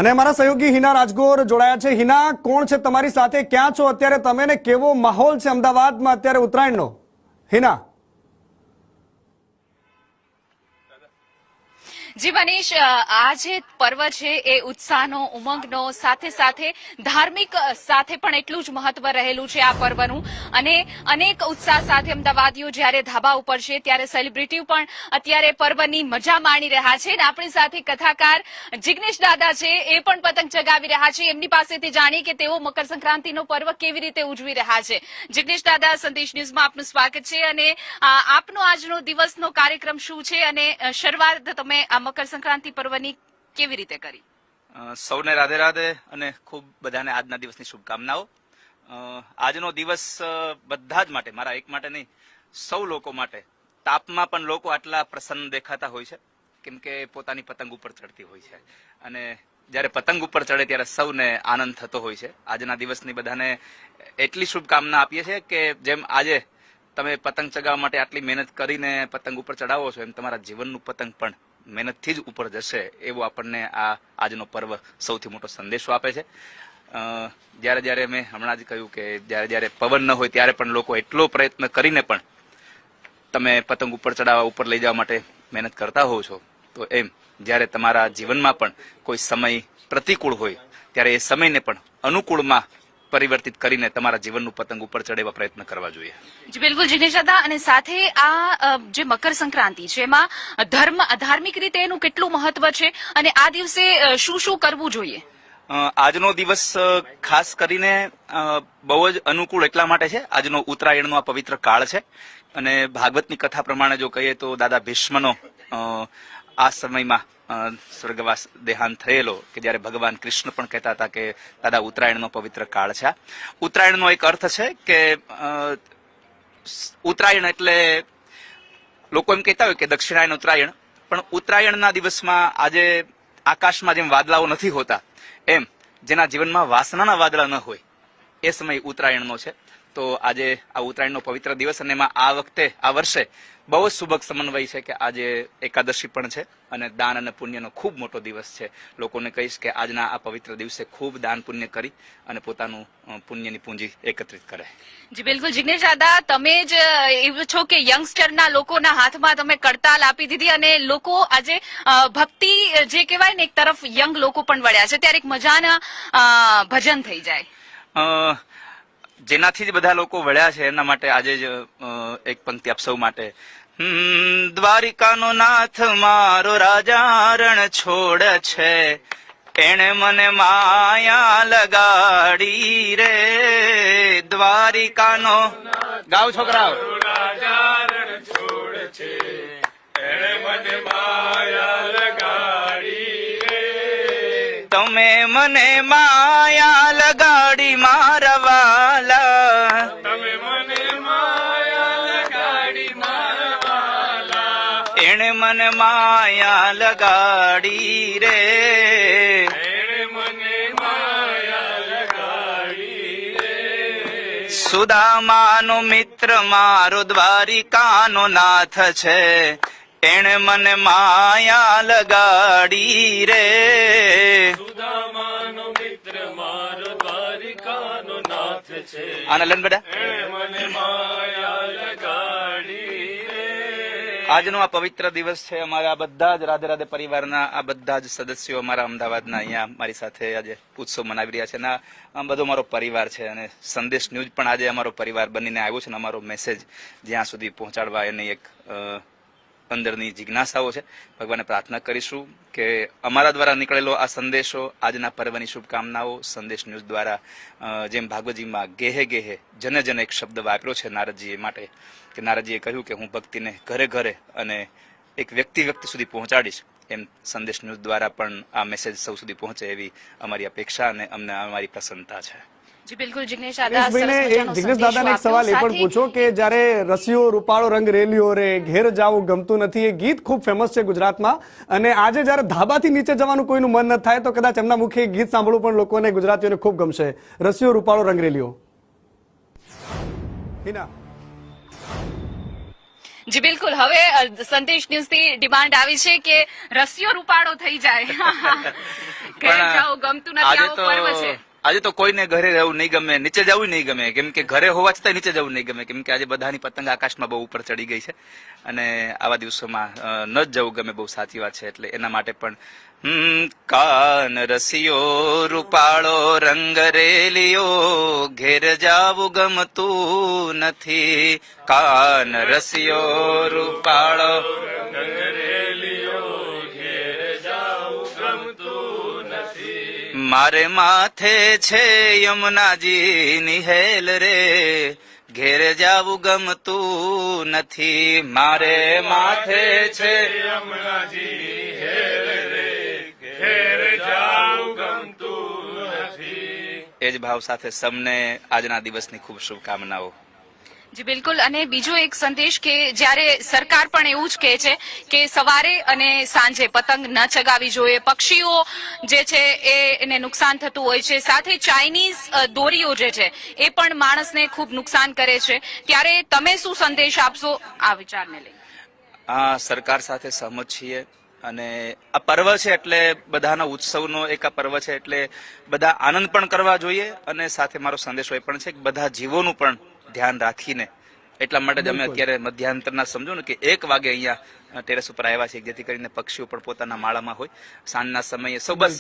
અને અમારા સહયોગી હિના રાજગોર જોડાયા છે। હિના, કોણ છે તમારી સાથે, ક્યાં છો અત્યારે તમે ને કેવો માહોલ છે અમદાવાદમાં અત્યારે ઉત્તરાયણનો? હિના। જી મનીષ, આ જે પર્વ છે એ ઉત્સાહનો, ઉમંગનો, સાથે સાથે ધાર્મિક સાથે પણ એટલું જ મહત્વ રહેલું છે આ પર્વનું। અને અનેક ઉત્સાહ સાથે અમદાવાદીઓ જ્યારે ધાબા ઉપર છે ત્યારે સેલિબ્રિટીઓ પણ અત્યારે પર્વની મજા માણી રહ્યા છે। અને આપણી સાથે કથાકાર જિગ્નેશ દાદા છે, એ પણ પતંગ ચગાવી રહ્યા છે। એમની પાસેથી જાણીએ કે તેઓ મકર સંક્રાંતિનો પર્વ કેવી રીતે ઉજવી રહ્યા છે। જિગ્નેશ દાદા, સંદેશ ન્યૂઝમાં આપનું સ્વાગત છે। અને આપનો આજનો દિવસનો કાર્યક્રમ શું છે અને શરૂઆત તમે મકર સંક્રાંતિ પર્વની કેવી રીતે કરી? સૌને રાધે રાધે અને ખૂબ બધાને આજના દિવસની શુભકામનાઓ। આજનો દિવસ બધા જ માટે, મારા એક માટે નહીં, સૌ લોકો માટે, તાપમાં પણ લોકો આટલા પ્રસન્ન દેખાતા હોય છે કેમ કે પોતાની પતંગ ઉપર ચડતી હોય છે। અને જ્યારે પતંગ ઉપર ચડે ત્યારે સૌને આનંદ થતો હોય છે। આજના દિવસની બધાને એટલી શુભકામના આપીએ છીએ કે જેમ આજે તમે પતંગ ચગાવવા માટે આટલી મહેનત કરીને પતંગ ઉપર ચડાવો છો, એમ તમારા જીવનનું પતંગ પણ મહેનતથી જ ઉપર જશે, એવો આપણને આ આજનો પર્વ સૌથી મોટો સંદેશો આપે છે। જ્યારે જ્યારે મેં હમણાં જ કહ્યું કે જ્યારે જ્યારે પવન ન હોય ત્યારે પણ લોકો એટલો પ્રયત્ન કરીને પણ તમે પતંગ ઉપર ચડાવવા, ઉપર લઈ જવા માટે મહેનત કરતા હોવ છો, તો એમ જ્યારે તમારા જીવનમાં પણ કોઈ સમય પ્રતિકૂળ હોય ત્યારે એ સમયને પણ અનુકૂળમાં પરિવર્તિત કરીને તમારા જીવનનું પતંગ ઉપર ચડેવા પ્રયત્ન કરવા જોઈએ। જી બિલકુલ જિગ્નેશ દાદા, અને સાથે આ જે મકર સંક્રાંતિ છે એમાં ધાર્મિક રીતે એનું કેટલું મહત્વ છે અને આ દિવસે શું શું કરવું જોઈએ? આજનો દિવસ ખાસ કરીને બહુ જ અનુકૂળ એટલા માટે છે, આજનો ઉત્તરાયણનો આ પવિત્ર કાળ છે। અને ભાગવતની કથા પ્રમાણે જો કહીએ તો દાદા ભીષ્મનો આ સમયમાં સ્વર્ગવાસ દેહાંત થયેલો, કે જ્યારે ભગવાન કૃષ્ણ પણ કહેતા હતા કે દાદા ઉત્તરાયણનો પવિત્ર કાળ છે। ઉત્તરાયણનો એક અર્થ છે કે ઉત્તરાયણ એટલે લોકો એમ કહેતા હોય કે દક્ષિણાયન ઉત્તરાયણ, પણ ઉત્તરાયણના દિવસમાં આજે આકાશમાં જેમ વાદળાઓ નથી હોતા, એમ જેના જીવનમાં વાસનાના વાદળા ન હોય એ સમય ઉત્તરાયણનો છે। તો આજે આ ઉત્તરાયણનો પવિત્ર દિવસ, અને એમાં આ વર્ષે બહુ જ સુબક સમન્વય છે કે આજે એકાદશી પણ છે અને દાન અને પુણ્યનો ખૂબ મોટો દિવસ છે। લોકોને કહીશ કે આજના આ પવિત્ર દિવસે ખૂબ દાન પુણ્ય કરી અને પોતાનું પુણ્યની પૂંજી એકત્રિત કરે। જી બિલકુલ જિગ્નેશ દાદા, તમે જ એવું છો કે યંગસ્ટરના લોકોના હાથમાં તમે કડતાલ આપી દીધી અને લોકો આજે ભક્તિ જે કહેવાય ને એક તરફ યંગ લોકો પણ વળ્યા છે, ત્યારે એક મજાના ભજન થઈ જાય। જેનાથી જ બધા લોકો વળ્યા છે એના માટે આજે જ એક પંક્તિ આપ સૌ માટે। દ્વારિકાનો નાથ મારો રાજા રણ છોડ છે, એણે મને માયા લગાડી રે। દ્વારિકાનો ગાવ છોકરાઓ, રાજા રણ છોડ છે, એણે મને માયા લગાડી રે। તમે મને માયા લગાડી મારા વાલા, તમે મને માયા લગાડી મારા વાલા, એણે મને માયા લગાડી રે। એણે મને માયા લગાડી રે। સુદામાનો મિત્ર મારો દ્વારિકાનો નાથ છે, એણે મને માયા લગાડી રે। સુદામાનો મિત્ર મારો દ્વારિકાનો નાથ છે, આનંદ બેટા, એણે મને માયા લગાડી રે। આજનો આ પવિત્ર દિવસ છે। અમારા બધા જ રાધે રાધે પરિવારના આ બધા જ સદસ્યો અમારા અમદાવાદના અહીંયા મારી સાથે આજે ઉત્સવ મનાવી રહ્યા છે અને આ બધો મારો પરિવાર છે અને સંદેશ ન્યૂઝ પણ આજે અમારો પરિવાર બનીને આવ્યો છે અને અમારો મેસેજ જ્યાં સુધી પહોંચાડવા એની એક અંદરની જિજ્ઞાસાઓ છે। ભગવાનને પ્રાર્થના કરીશું કે અમારા દ્વારા નીકળેલો આ સંદેશો, આજના પર્વની શુભકામનાઓ સંદેશ ન્યૂઝ દ્વારા, જેમ ભાગવતજીમાં ગેહે ગેહે જને જને એક શબ્દ વાપર્યો છે નારદજીએ માટે, કે નારદજીએ કહ્યું કે હું ભક્તિને ઘરે ઘરે અને એક વ્યક્તિ સુધી પહોંચાડીશ, એમ સંદેશ ન્યૂઝ દ્વારા પણ આ મેસેજ સૌ સુધી પહોંચે એવી અમારી અપેક્ષા અને અમને અમારી પ્રસન્નતા છે। જી બિલકુલ જિગ્નેશ દાદા, જિગ્નેશ દાદાને એક સવાલ એ પણ પૂછો કે જ્યારે રસિયો રૂપાળો રંગ રેલિયો રે, ઘેર જાવું ગમતું નથી, એ ગીત ખૂબ ફેમસ છે ગુજરાતમાં, અને આજે જ્યારે ધાબાથી નીચે જવાનું કોઈનું મન ન થાય તો કદાચ એમના મુખે ગીત સાંભળવું પણ લોકોને, ગુજરાતીઓને ખૂબ ગમશે, રસિયો રૂપાળો રંગ રેલિયો। હિના। જી બિલકુલ. હવે સંદેશ ન્યૂઝથી ડિમાન્ડ આવી છે કે રસિયો રૂપાળો થઈ જાય. ઘરે જાઓ ગમતું નથી, આવો પર્વ છે. આજે તો કોઈને ઘરે રહેવું નહીં ગમે, નીચે જવું નહીં ગમે, કેમ કે ઘરે હોવા છતાં નીચે જવું નહીં ગમે, કેમ કે આજે બધાની પતંગ આકાશમાં બહુ ઉપર ચડી ગઈ છે અને આવા દિવસોમાં ન જ જવું ગમે, બહુ સાચી વાત છે. એટલે એના માટે પણ કાન રસિયો રૂપાળો રંગ રેલિયો ઘેર જાવું ગમતું નથી, કાન રસિયો રૂપાળો મારે માથે છે યમુનાજી નિહેલ રે ઘેર જાવું ગમતું નથી, મારે માથે છે યમુનાજી નિહેલ રે ઘેર જાવું ગમતું નથી. એ જ ભાવ સાથે સૌને આજના દિવસની ખૂબ શુભકામનાઓ. જી બિલકુલ. અને બીજો એક સંદેશ કે જ્યારે સરકાર પણ એવું જ કહે છે કે સવારે અને સાંજે પતંગ ન ચગાવી જોઈએ, પક્ષીઓ જે છે એને નુકસાન થતું હોય છે, સાથે ચાઇનીઝ દોરીઓ જે છે એ પણ માણસને ખૂબ નુકસાન કરે છે, ત્યારે તમે શું સંદેશ આપશો આ વિચારને લઈને? આ સરકાર સાથે સહમત છીએ અને આ પર્વ છે એટલે બધાના ઉત્સવનો એક આ પર્વ છે એટલે બધા આનંદ પણ કરવા જોઈએ અને સાથે મારો સંદેશો એ પણ છે કે બધા જીવોનું પણ ધ્યાન રાખીને, એટલા માટે જ અમે અત્યારે મધ્યાંતરના સમજો ને કે 1 વાગે અહીંયા ટેરેસ ઉપર આવ્યા છે જેથી કરીને પક્ષીઓ પણ પોતાના માળામાં હોય. સાંજના સમયે સૌ બસ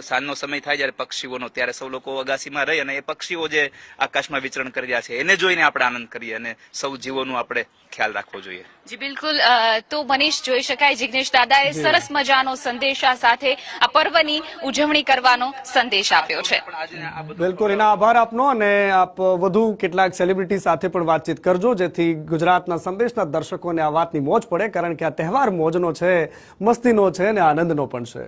સાંજનો સમય થાય જયારે પક્ષીઓનો, ત્યારે સૌ લોકો અગાસીમાં રહી અને એ પક્ષીઓ જે આકાશમાં વિચરણ કરી રહ્યા છે એને જોઈને આપણે આનંદ કરીએ અને સૌ જીવોનું આપણે ખ્યાલ રાખવો જોઈએ. જી બિલકુલ. તો મનીષ, જોઈ શકાય જિગ્નેશ દાદાએ સરસ મજાનો સંદેશા સાથે આ પર્વની ઉજવણી કરવાનો સંદેશ આપ્યો છે. બિલકુલ, એના આભાર આપનો અને આપ વધુ કેટલાક સેલિબ્રિટી સાથે પણ વાતચીત કરજો જેથી ગુજરાતના સંદેશના દર્શકોને આ વાતની મોજ પડે, કારણ કે આ તહેવાર મોજનો છે, મસ્તીનો છે અને આનંદનો પણ છે.